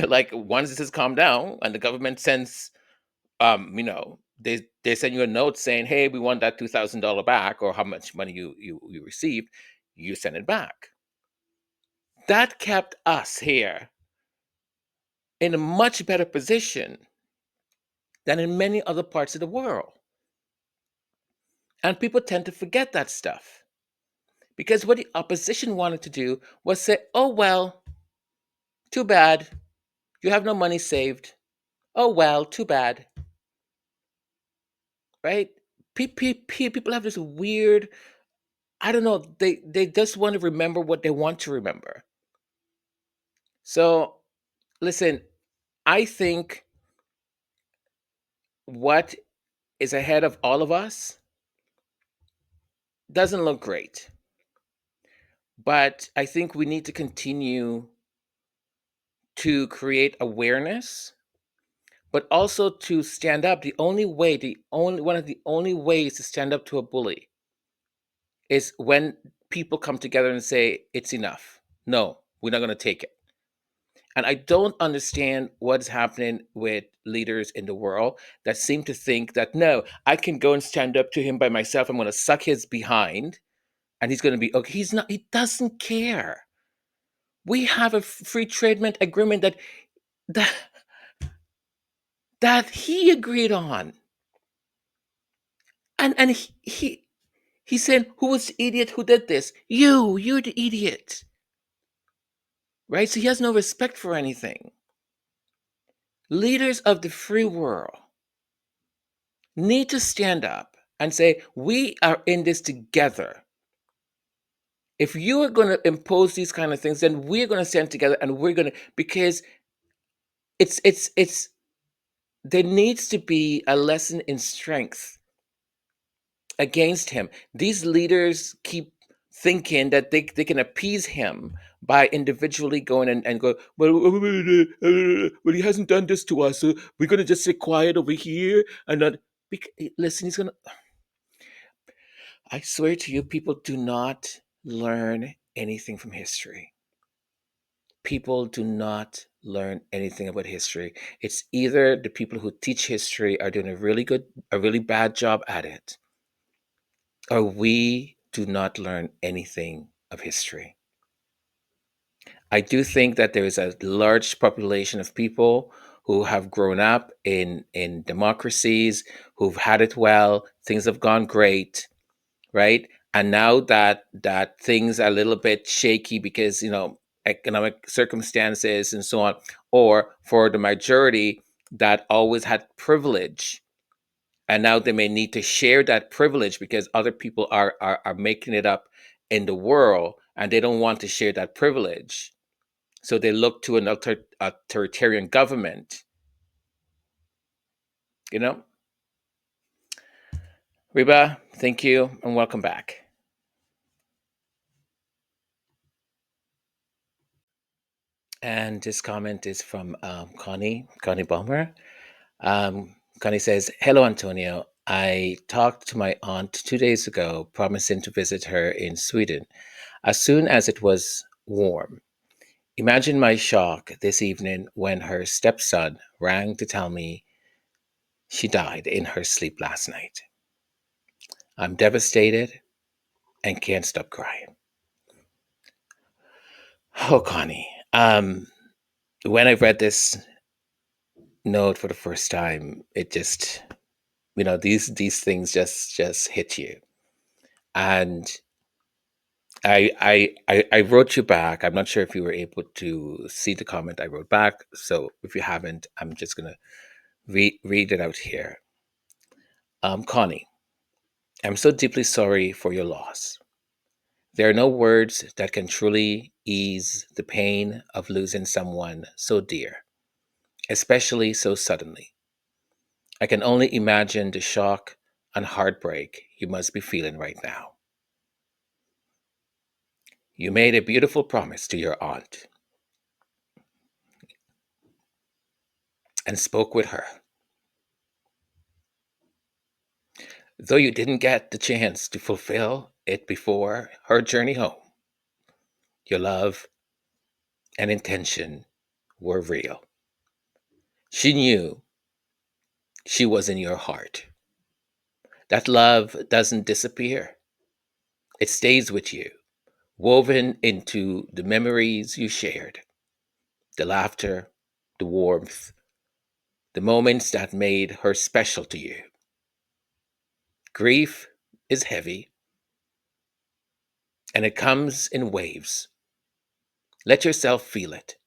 Like, once this has calmed down and the government sends, they send you a note saying, hey, we want that $2,000 back, or how much money you received, you send it back. That kept us here in a much better position than in many other parts of the world. And people tend to forget that stuff, because what the opposition wanted to do was say, oh, well, too bad. You have no money saved. Oh, well, too bad. Right? People have this weird, I don't know, they just want to remember what they want to remember. So, listen, I think what is ahead of all of us doesn't look great. But I think we need to continue to create awareness, but also to stand up. The only one of the only ways to stand up to a bully is when people come together and say, it's enough. No, we're not going to take it. And I don't understand what's happening with leaders in the world that seem to think that, no, I can go and stand up to him by myself. I'm going to suck his behind and he's going to be okay. He's not. He doesn't care. We have a free trade agreement that that he agreed on, and he said, "Who was the idiot who did this? You're the idiot." Right? So he has no respect for anything. Leaders of the free world need to stand up and say, we are in this together. If you are going to impose these kind of things, then we're going to stand together and we're going to, because it's there needs to be a lesson in strength against him. These leaders keep thinking that they can appease him by individually going and go, well, he hasn't done this to us, so we're going to just sit quiet over here and not. Listen, he's going to. I swear to you, people do not learn anything from history. People do not learn anything about history. It's either the people who teach history are doing a really bad job at it, or we do not learn anything of history. I do think that there is a large population of people who have grown up in democracies, who've had it well, things have gone great, right? And now that things are a little bit shaky because economic circumstances and so on, or for the majority that always had privilege, and now they may need to share that privilege because other people are making it up in the world, and they don't want to share that privilege, so they look to an authoritarian government. You know, Reba, thank you and welcome back. And this comment is from Connie Bomber. Connie says, "Hello, Antonio. I talked to my aunt 2 days ago, promising to visit her in Sweden as soon as it was warm. Imagine my shock this evening when her stepson rang to tell me she died in her sleep last night. I'm devastated and can't stop crying." Oh, Connie. When I read this note for the first time, it just, these things just hit you. And I wrote you back. I'm not sure if you were able to see the comment I wrote back. So if you haven't, I'm just gonna read it out here. Connie, I'm so deeply sorry for your loss. There are no words that can truly ease the pain of losing someone so dear, especially so suddenly. I can only imagine the shock and heartbreak you must be feeling right now. You made a beautiful promise to your aunt and spoke with her. Though you didn't get the chance to fulfill it before her journey home, your love and intention were real. She knew she was in your heart. That love doesn't disappear, it stays with you, woven into the memories you shared, the laughter, the warmth, the moments that made her special to you. Grief is heavy and it comes in waves. Let yourself feel it.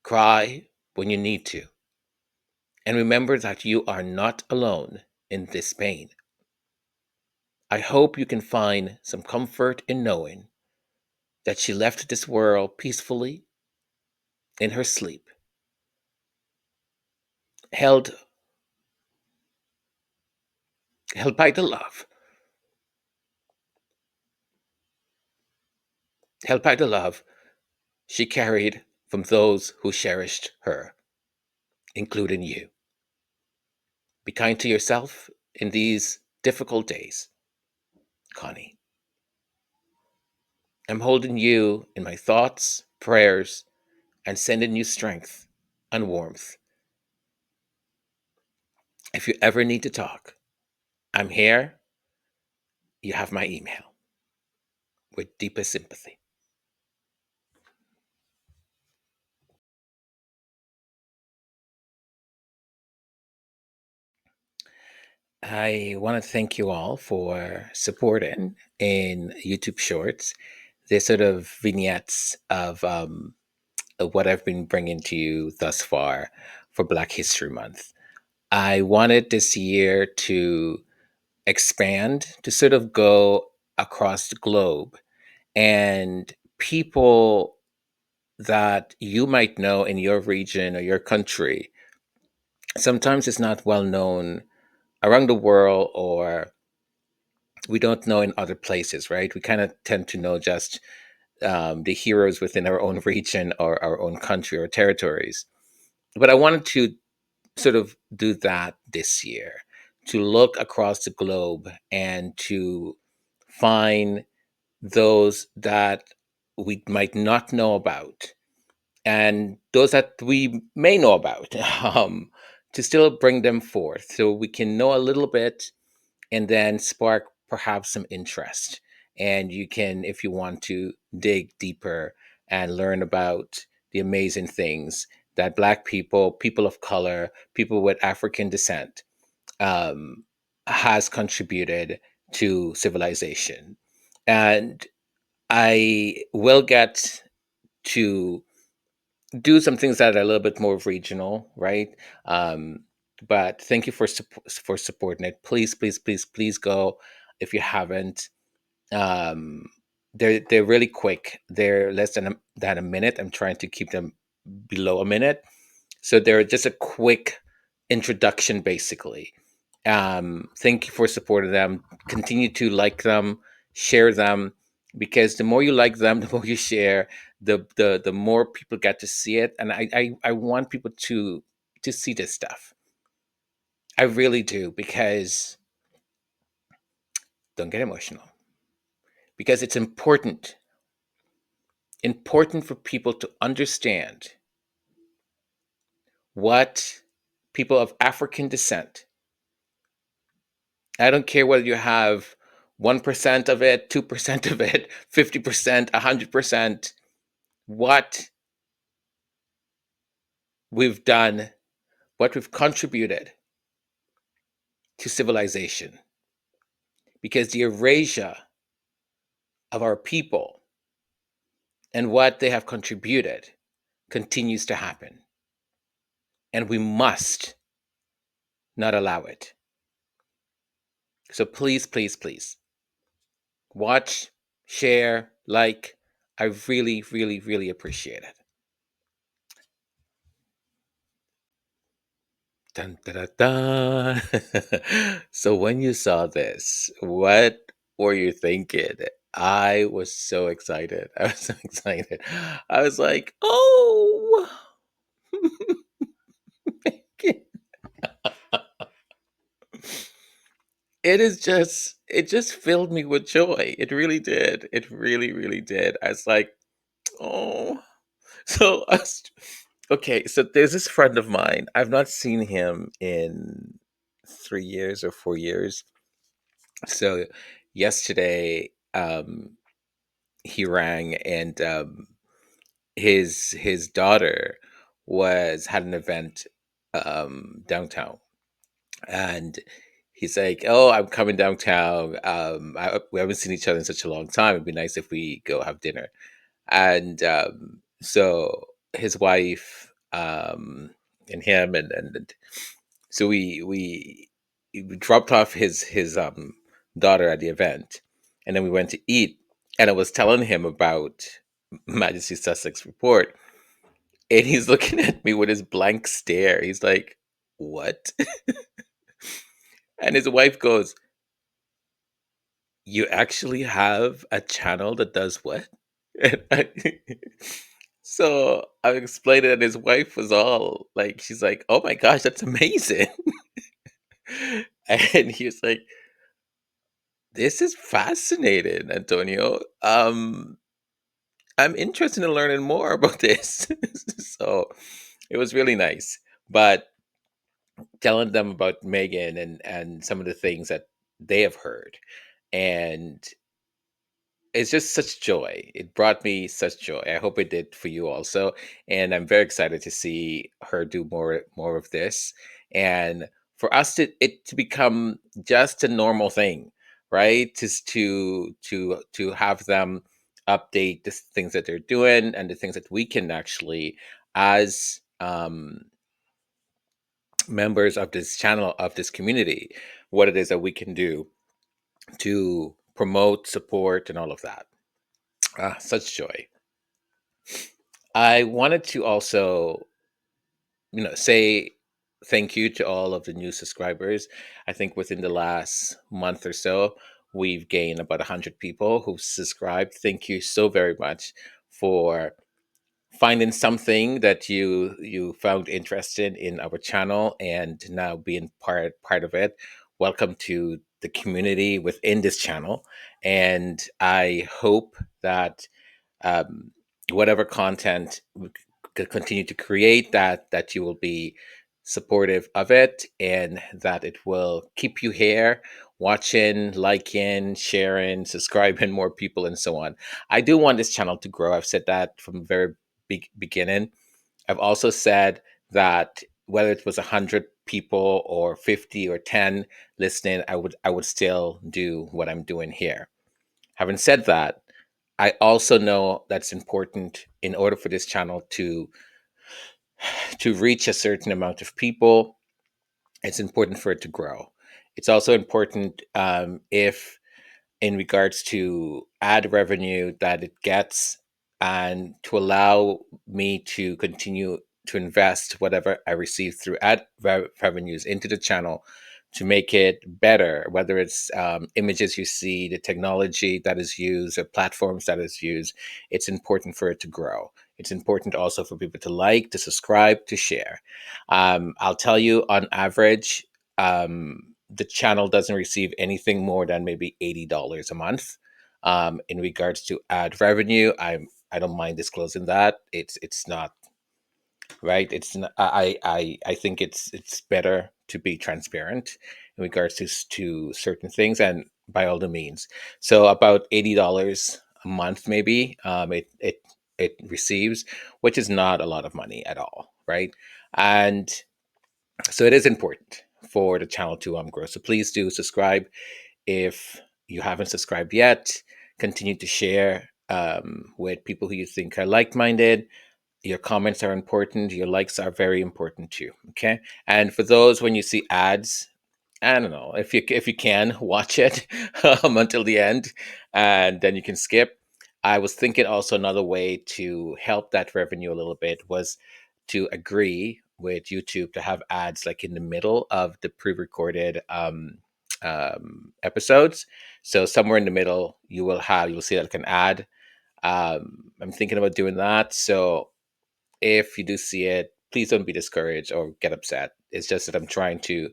Cry when you need to. And remember that you are not alone in this pain. I hope you can find some comfort in knowing that she left this world peacefully in her sleep, held held by the love, held by the love she carried from those who cherished her, including you. Be kind to yourself in these difficult days, Connie. I'm holding you in my thoughts, prayers, and sending you strength and warmth. If you ever need to talk, I'm here. You have my email. with deepest sympathy. I want to thank you all for supporting in YouTube Shorts. They're sort of vignettes of what I've been bringing to you thus far for Black History Month. I wanted this year to expand, to sort of go across the globe, and people that you might know in your region or your country, sometimes it's not well known around the world, or we don't know in other places, right? We kind of tend to know just the heroes within our own region or our own country or territories. But I wanted to sort of do that this year, to look across the globe and to find those that we might not know about and those that we may know about, to still bring them forth so we can know a little bit and then spark perhaps some interest. And you can, if you want to, dig deeper and learn about the amazing things that Black people, people of color, people with African descent, um, has contributed to civilization. And I will get to do some things that are a little bit more regional, right? Um, but thank you for supporting it. Please, please, please, please go if you haven't. Um, they're really quick. They're less than a minute. I'm trying to keep them below a minute, so they're just a quick introduction, basically. Thank you for supporting them. Continue to like them, share them, because the more you like them, the more you share, the more people get to see it. And I want people to see this stuff. I really do, because don't get emotional, because it's important for people to understand what people of African descent, I don't care whether you have 1% of it, 2% of it, 50%, 100%, what we've done, what we've contributed to civilization. Because the erasure of our people and what they have contributed continues to happen. And we must not allow it. So please, please, please watch, share, like. I really, really, really appreciate it. Dun, da, da, da. So when you saw this, what were you thinking? I was so excited. I was so excited. I was like, oh, it just filled me with joy. It really did. It really, really did. I was like, oh. So, okay, so there's this friend of mine. I've not seen him in 3 years or 4 years. So yesterday, he rang, and his daughter was had an event downtown, and he's like, "Oh, I'm coming downtown. We haven't seen each other in such a long time. It'd be nice if we go have dinner." And so his wife, and him, and so we dropped off his daughter at the event, and then we went to eat. And I was telling him about Majesty Sussex report, and he's looking at me with his blank stare. He's like, "What?" And his wife goes, "You actually have a channel that does what?" And so I explained it, and his wife was all like, she's like, "Oh my gosh, that's amazing." And he was like, "This is fascinating, Antonio. I'm interested in learning more about this." So it was really nice. But telling them about Megan and some of the things that they have heard, and it's just such joy. It brought me such joy. I hope it did for you also. And I'm very excited to see her do more of this, and for us to become just a normal thing, right? Just to have them update the things that they're doing and the things that we can actually, as members of this channel, of this community, what it is that we can do to promote, support, and all of that. Such joy. I wanted to also, say thank you to all of the new subscribers. I think within the last month or so, we've gained about 100 people who've subscribed. Thank you so very much for finding something that you found interested in our channel and now being part of it. Welcome to the community within this channel, and I hope that um, whatever content we could continue to create, that you will be supportive of it, and that it will keep you here watching, liking, sharing, subscribing more people, and so on. I do want this channel to grow. I've said that from the very beginning. I've also said that whether it was 100 people or 50 or 10 listening, I would still do what I'm doing here. Having said that, I also know that's important in order for this channel to reach a certain amount of people. It's important for it to grow. It's also important, if in regards to ad revenue that it gets, and to allow me to continue to invest whatever I receive through ad revenues into the channel to make it better, whether it's images you see, the technology that is used, or platforms that is used. It's important for it to grow. It's important also for people to like, to subscribe, to share. I'll tell you, on average, the channel doesn't receive anything more than maybe $80 a month. In regards to ad revenue, I don't mind disclosing that. It's not right. It's not, I think it's better to be transparent in regards to certain things, and by all the means. So about $80 a month, maybe, it receives, which is not a lot of money at all, right? And so it is important for the channel to grow. So please do subscribe if you haven't subscribed yet. Continue to share with people who you think are like-minded. Your comments are important. Your likes are very important too. Okay. And for those, when you see ads, I don't know, if you can watch it until the end, and then you can skip. I was thinking also another way to help that revenue a little bit was to agree with YouTube to have ads like in the middle of the pre-recorded episodes. So somewhere in the middle, you'll see like an ad. I'm thinking about doing that. So if you do see it, please don't be discouraged or get upset. It's just that I'm trying to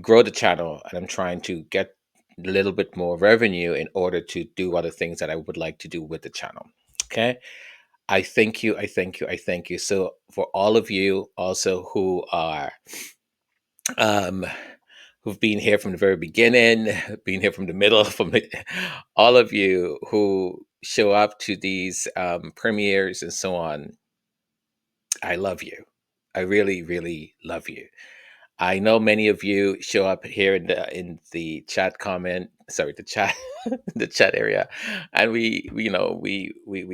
grow the channel, and I'm trying to get a little bit more revenue in order to do other things that I would like to do with the channel. Okay. I thank you. I thank you. I thank you. So for all of you also who are um who've been here from the very beginning, been here from the middle, all of you who show up to these premieres and so on, I love you. I really, really love you. I know many of you show up here in the chat comment, sorry, the chat, the chat area, and we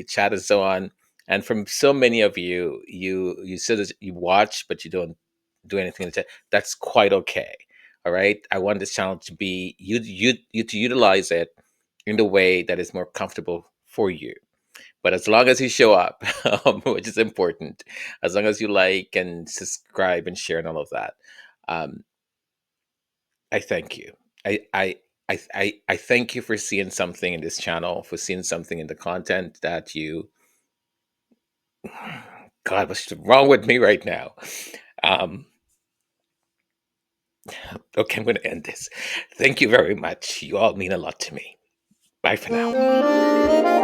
chat and so on. And from so many of you, you said that you watch, but you don't do anything in the chat. That's quite okay. All right. I want this channel to be you to utilize it in the way that is more comfortable for you. But as long as you show up, which is important, as long as you like and subscribe and share and all of that, um, I thank you. I thank you for seeing something in this channel, for seeing something in the content that you. God, what's wrong with me right now? Um, okay, I'm going to end this. Thank you very much. You all mean a lot to me. Bye for now.